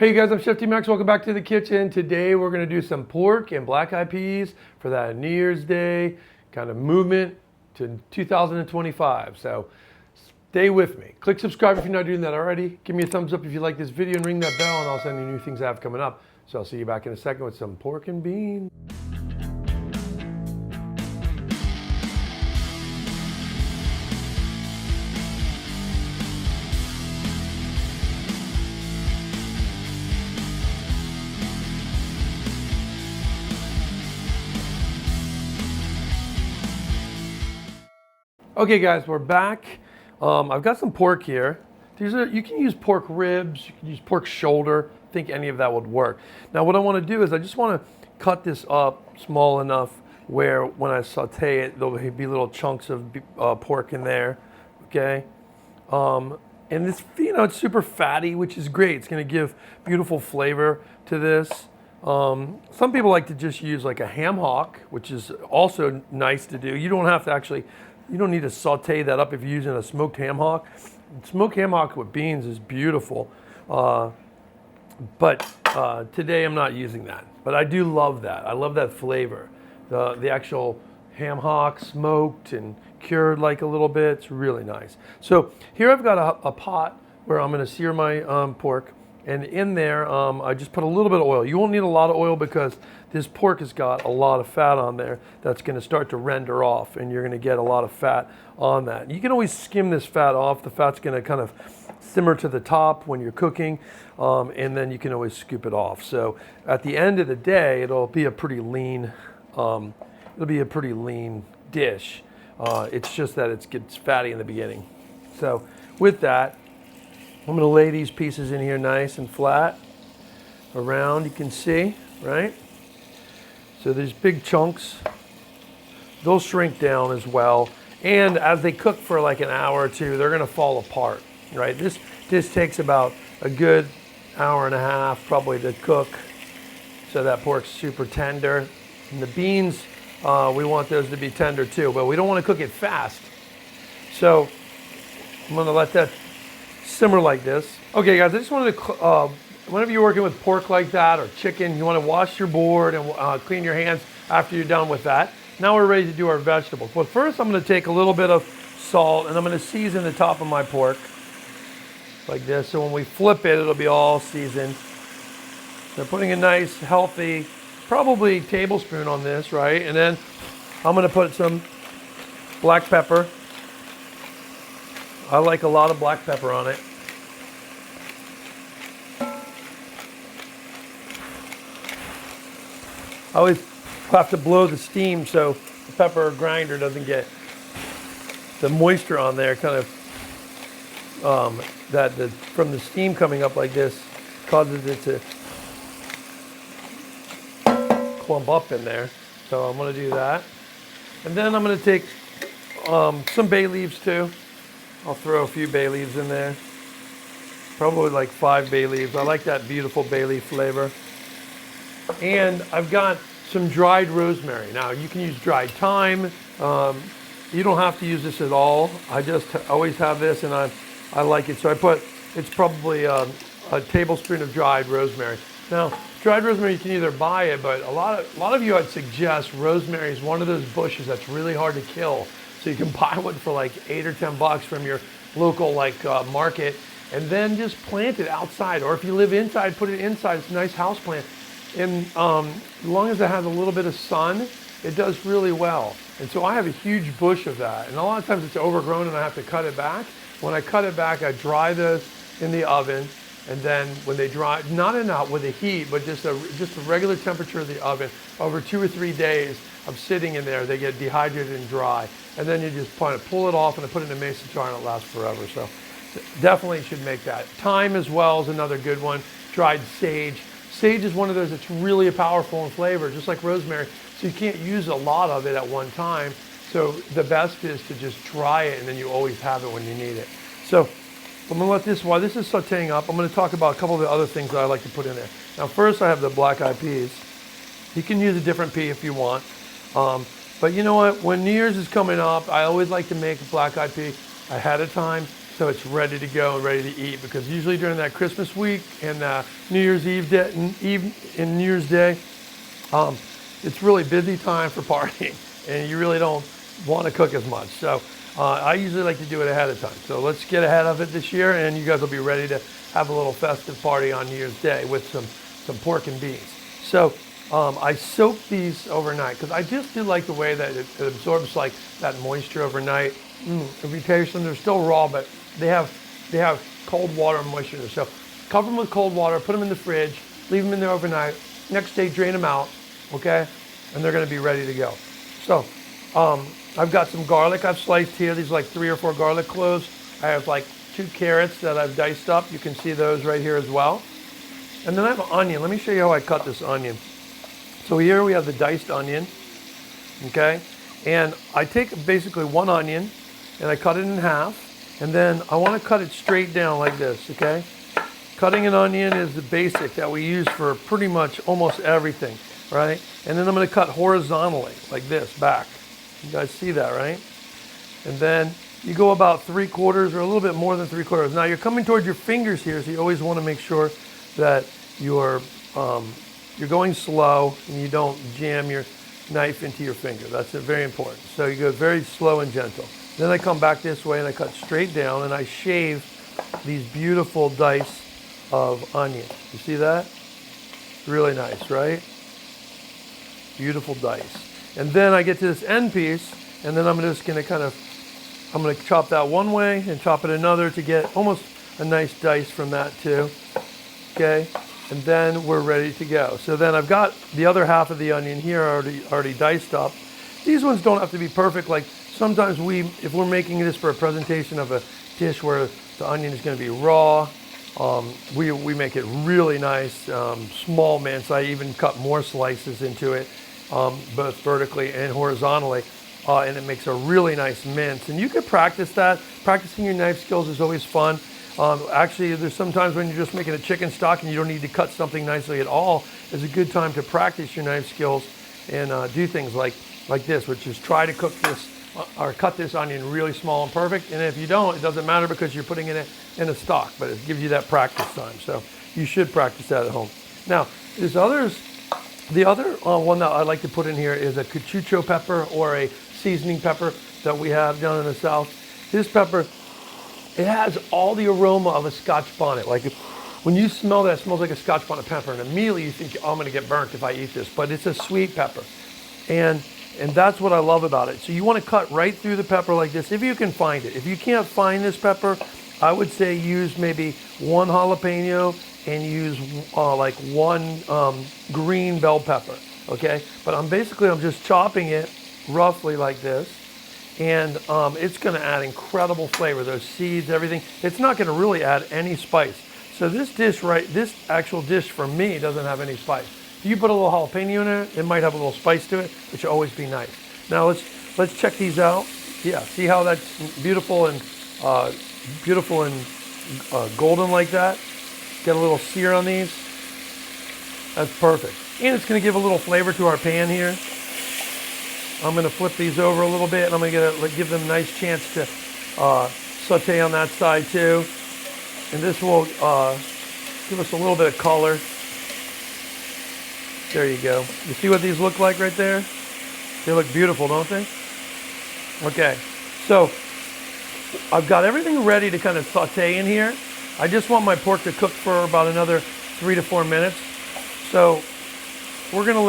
Hey guys, I'm Chef T-Max. Welcome back to the kitchen. Today we're going to do some pork and black eyed peas for that New Year's Day kind of movement to 2025. So stay with me. Click subscribe if you're not doing that already. Give me a thumbs up if you like this video and ring that bell and I'll send you new things I have coming up. So I'll see you back in a second with some pork and beans. Okay guys, we're back. I've got some pork here. You can use pork ribs, you can use pork shoulder. I think any of that would work. Now what I want to do is I just want to cut this up small enough where when I saute it, there'll be little chunks of pork in there, okay? And this, it's super fatty, which is great. It's going to give beautiful flavor to this. Some people like to just use like a ham hock, which is also nice to do. You don't have to actually, you don't need to saute that up if you're using a smoked ham hock. Smoked ham hock with beans is beautiful. But today I'm not using that. But I do love that. I love that flavor. The actual ham hock smoked and cured like a little bit. It's really nice. So here I've got a pot where I'm going to sear my pork. And in there, I just put a little bit of oil. You won't need a lot of oil because this pork has got a lot of fat on there that's going to start to render off, and you're going to get a lot of fat on that. You can always skim this fat off. The fat's going to kind of simmer to the top when you're cooking, and then you can always scoop it off. So at the end of the day, it'll be a pretty lean. It'll be a pretty lean dish. It's just that it gets fatty in the beginning. So with that, I'm going to lay these pieces in here nice and flat around, you can see, right? So these big chunks, they'll shrink down as well. And as they cook for like an hour or two, they're going to fall apart, right? This takes about a good hour and a half probably to cook. So that pork's super tender. And the beans, we want those to be tender too, but we don't want to cook it fast. So I'm going to let that simmer like this. Okay guys, I just wanted to, whenever you're working with pork like that or chicken, you want to wash your board and clean your hands after you're done with that. Now we're ready to do our vegetables. But first I'm going to take a little bit of salt and I'm going to season the top of my pork like this. So when we flip it, it'll be all seasoned. So putting a nice, healthy, probably tablespoon on this, right? And then I'm going to put some black pepper. I like a lot of black pepper on it. I always have to blow the steam so the pepper grinder doesn't get the moisture on there, kind of from the steam coming up like this causes it to clump up in there. So I'm going to do that. And then I'm going to take some bay leaves too. I'll throw a few bay leaves in there. Probably like 5 bay leaves. I like that beautiful bay leaf flavor. And I've got some dried rosemary. Now you can use dried thyme. You don't have to use this at all. I just always have this and I like it. So it's probably a tablespoon of dried rosemary. Now, dried rosemary, you can either buy it, but a lot of you I'd suggest rosemary is one of those bushes that's really hard to kill. So you can buy one for like $8 or $10 from your local market and then just plant it outside. Or if you live inside, put it inside. It's a nice house plant. And as long as it has a little bit of sun, it does really well. And so I have a huge bush of that. And a lot of times it's overgrown and I have to cut it back. When I cut it back, I dry those in the oven. And then when they dry, not with the heat, but just a regular temperature of the oven, over 2 or 3 days of sitting in there, they get dehydrated and dry. And then you just pull it off and put it in a mason jar and it lasts forever. So definitely should make that. Thyme as well is another good one. Dried sage. Sage is one of those that's really powerful in flavor, just like rosemary. So you can't use a lot of it at one time. So the best is to just dry it and then you always have it when you need it. So I'm going to let this, while this is sauteing up, I'm going to talk about a couple of the other things that I like to put in there. Now first I have the black eyed peas. You can use a different pea if you want. But you know what, when New Year's is coming up, I always like to make a black eyed pea ahead of time so it's ready to go and ready to eat. Because usually during that Christmas week and New Year's Eve and New Year's Day, it's really busy time for partying, and you really don't want to cook as much. So I usually like to do it ahead of time. So let's get ahead of it this year, and you guys will be ready to have a little festive party on New Year's Day with some pork and beans. So I soak these overnight because I just do like the way that it absorbs like that moisture overnight. If you taste them, they're still raw, but they have cold water and moisture in them. So cover them with cold water, put them in the fridge, leave them in there overnight. Next day, drain them out, okay? And they're gonna be ready to go. So I've got some garlic I've sliced here. These are like 3 or 4 garlic cloves. I have like 2 carrots that I've diced up. You can see those right here as well. And then I have an onion. Let me show you how I cut this onion. So here we have the diced onion, okay? And I take basically 1 onion and I cut it in half. And then I want to cut it straight down like this, okay? Cutting an onion is the basic that we use for pretty much almost everything, right? And then I'm going to cut horizontally like this back. You guys see that, right? And then you go about 3/4 or a little bit more than 3/4. Now you're coming towards your fingers here, so you always want to make sure that you're going slow and you don't jam your knife into your finger. That's very important. So you go very slow and gentle. Then I come back this way and I cut straight down and I shave these beautiful dice of onion. You see that? Really nice, right? Beautiful dice. And then I get to this end piece, and then I'm just going to I'm going to chop that one way and chop it another to get almost a nice dice from that too. Okay, and then we're ready to go. So then I've got the other half of the onion here already diced up. These ones don't have to be perfect. Like sometimes if we're making this for a presentation of a dish where the onion is going to be raw, we make it really nice, small mince. I even cut more slices into it, both vertically and horizontally, and it makes a really nice mince. And you could practice that. Practicing your knife skills is always fun. Actually, there's sometimes when you're just making a chicken stock and you don't need to cut something nicely at all. It's a good time to practice your knife skills and do things like this, which is try to cook this or cut this onion really small and perfect. And if you don't, it doesn't matter because you're putting it in a stock, but it gives you that practice time. So you should practice that at home. Now, the other one that I like to put in here is a cachucho pepper or a seasoning pepper that we have down in the South. This pepper, it has all the aroma of a Scotch bonnet. Like when you smell that, it smells like a Scotch bonnet pepper, and immediately you think, oh, I'm gonna get burnt if I eat this, but it's a sweet pepper. And that's what I love about it. So you wanna cut right through the pepper like this, if you can find it. If you can't find this pepper, I would say use maybe 1 jalapeno and use like 1 green bell pepper, okay? But I'm just chopping it roughly like this. And it's gonna add incredible flavor, those seeds, everything. It's not gonna really add any spice. So this actual dish for me doesn't have any spice. If you put a little jalapeno in it might have a little spice to it, which will always be nice. Now let's check these out. Yeah, see how that's beautiful and golden like that? Get a little sear on these. That's perfect. And it's gonna give a little flavor to our pan here. I'm going to flip these over a little bit, and I'm going to give them a nice chance to saute on that side too. And this will give us a little bit of color. There you go. You see what these look like right there? They look beautiful, don't they? Okay, so I've got everything ready to kind of saute in here. I just want my pork to cook for about another 3 to 4 minutes. So we're going to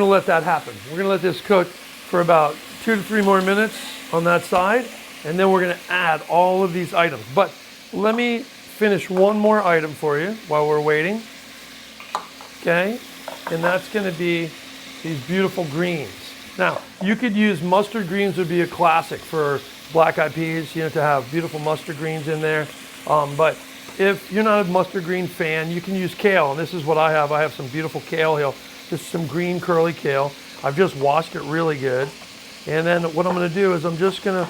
let that happen. We're going to let this cook for about 2 to 3 more minutes on that side, and then we're going to add all of these items. But let me finish one more item for you while we're waiting. Okay, and that's going to be these beautiful greens. Now, you could use mustard greens, would be a classic for black-eyed peas, to have beautiful mustard greens in there. But if you're not a mustard green fan, you can use kale, and this is what I have. I have some beautiful kale here. Just some green curly kale. I've just washed it really good. And then what I'm gonna do is I'm just gonna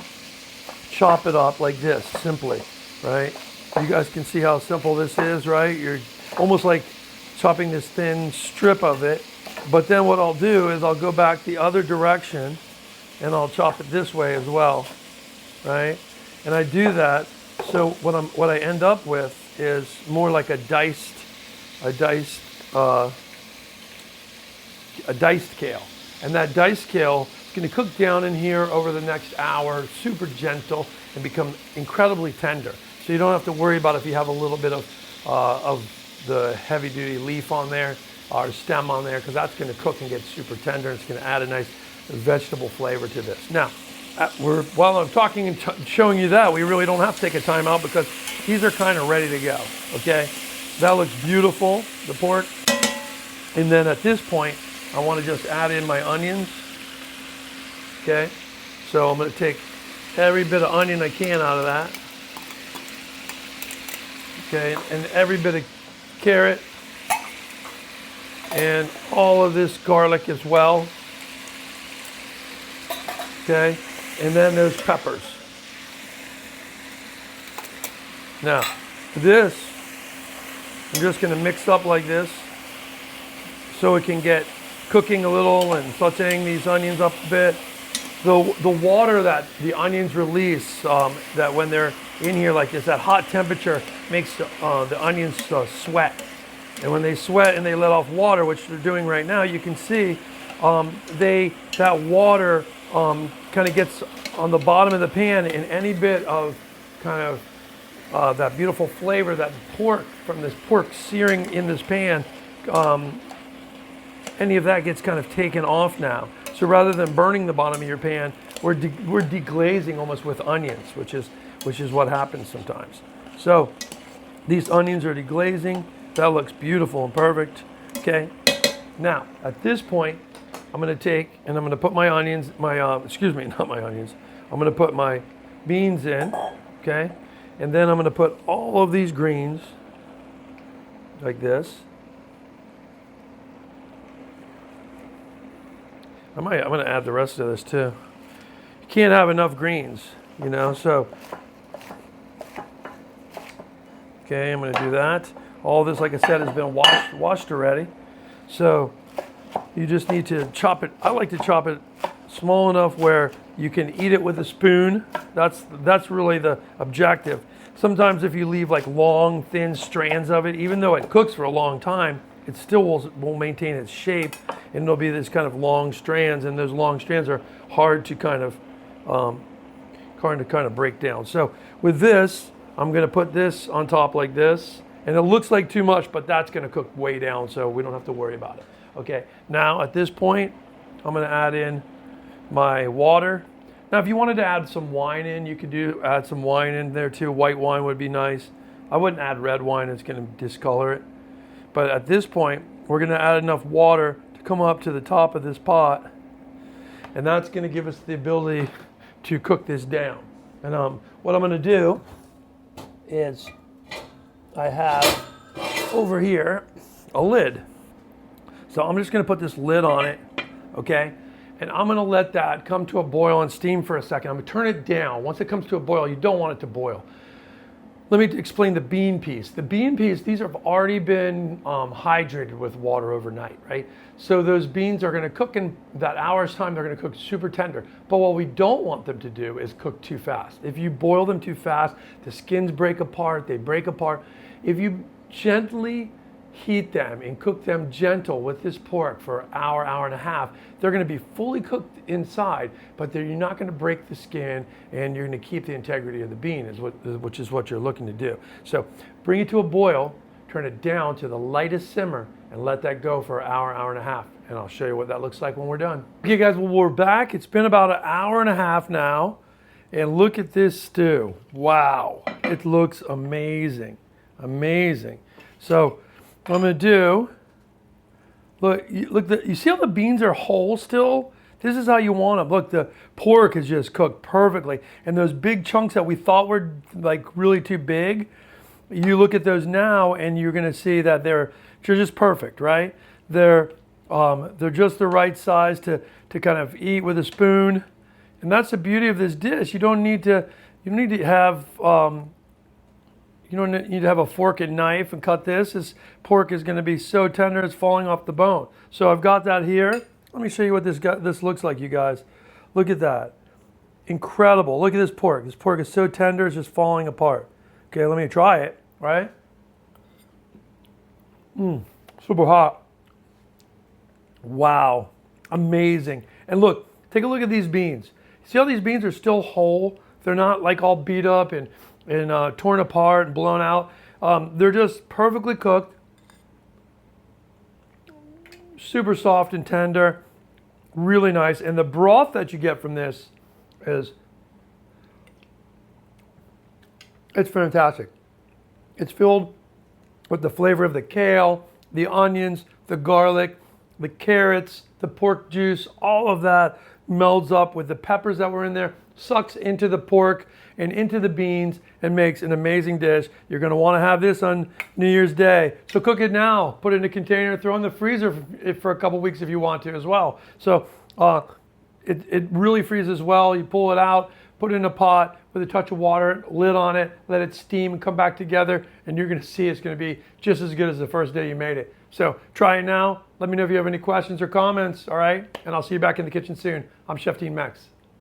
chop it up like this, simply, right? You guys can see how simple this is, right? You're almost like chopping this thin strip of it. But then what I'll do is I'll go back the other direction and I'll chop it this way as well. right? And I do that, so what I end up with is more like a diced kale. And that diced kale is going to cook down in here over the next hour, super gentle, and become incredibly tender. So you don't have to worry about if you have a little bit of the heavy-duty leaf on there or stem on there, because that's going to cook and get super tender. And it's going to add a nice vegetable flavor to this. Now, while I'm talking and showing you that, we really don't have to take a time out because these are kind of ready to go, okay? That looks beautiful, the pork. And then at this point, I want to just add in my onions, okay? So I'm going to take every bit of onion I can out of that, okay? And every bit of carrot, and all of this garlic as well, okay? And then those peppers. Now, this, I'm just going to mix up like this so it can get cooking a little and sauteing these onions up a bit. The water that the onions release, that when they're in here like this, that hot temperature makes the onions sweat. And when they sweat and they let off water, which they're doing right now, you can see that water kind of gets on the bottom of the pan, and any bit of kind of that beautiful flavor, that pork, from this pork searing in this pan, any of that gets kind of taken off now. So rather than burning the bottom of your pan, we're deglazing almost with onions, which is what happens sometimes. So these onions are deglazing. That looks beautiful and perfect. Okay. Now at this point, I'm going to take and I'm going to put my onions, not my onions. I'm going to put my beans in. Okay, and then I'm going to put all of these greens like this. I'm going to add the rest of this too. You can't have enough greens, you know, so. Okay, I'm going to do that. All this, like I said, has been washed already. So you just need to chop it. I like to chop it small enough where you can eat it with a spoon. That's really the objective. Sometimes if you leave like long, thin strands of it, even though it cooks for a long time, it still will maintain its shape, and there'll be this kind of long strands, and those long strands are hard to kind of break down. So with this, I'm going to put this on top like this, and it looks like too much, but that's going to cook way down, so we don't have to worry about it. Okay, now at this point, I'm going to add in my water. Now, if you wanted to add some wine in, you could add some wine in there too. White wine would be nice. I wouldn't add red wine; it's going to discolor it. But at this point, we're going to add enough water to come up to the top of this pot, and that's going to give us the ability to cook this down. And what I'm going to do is I have over here a lid. So I'm just going to put this lid on it, okay? And I'm going to let that come to a boil and steam for a second. I'm going to turn it down. Once it comes to a boil, you don't want it to boil. Let me explain the bean piece. The bean piece, these have already been hydrated with water overnight, right? So those beans are going to cook in that hour's time. They're going to cook super tender. But what we don't want them to do is cook too fast. If you boil them too fast, the skins break apart. They break apart. If you gently heat them and cook them gentle with this pork for an hour, hour and a half, they're going to be fully cooked inside, but you're not going to break the skin, and you're going to keep the integrity of the bean, which is what you're looking to do. So bring it to a boil, turn it down to the lightest simmer, and let that go for an hour, hour and a half. And I'll show you what that looks like when we're done. Okay guys, well, we're back. It's been about an hour and a half now, and look at this stew. Wow, it looks amazing, amazing. So what I'm going to do, you see how the beans are whole still? This is how you want them. Look, the pork is just cooked perfectly. And those big chunks that we thought were like really too big, you look at those now and you're going to see that they're just perfect, right? They're just the right size to kind of eat with a spoon. And that's the beauty of this dish. You don't need to have You don't need to have a fork and knife and cut this. This pork is going to be so tender it's falling off the bone. So I've got that here. Let me show you what this looks like, you guys. Look at that. incredible. Look at this pork. This pork is so tender, it's just falling apart. Okay, let me try it, right? Super hot. Wow, amazing. And look, take a look at these beans. See how these beans are still whole? They're not like all beat up and torn apart and blown out. They're just perfectly cooked. Super soft and tender. Really nice. And the broth that you get from this it's fantastic. It's filled with the flavor of the kale, the onions, the garlic, the carrots, the pork juice, all of that melds up with the peppers that were in there, sucks into the pork and into the beans and makes an amazing dish. You're going to want to have this on New Year's Day. So cook it now, put it in a container, throw it in the freezer for a couple weeks if you want to as well. So it really freezes well. You pull it out, put it in a pot with a touch of water, lid on it, let it steam and come back together, and you're going to see it's going to be just as good as the first day you made it. So try it now. Let me know if you have any questions or comments, all right? And I'll see you back in the kitchen soon. I'm Chef Dean Mex.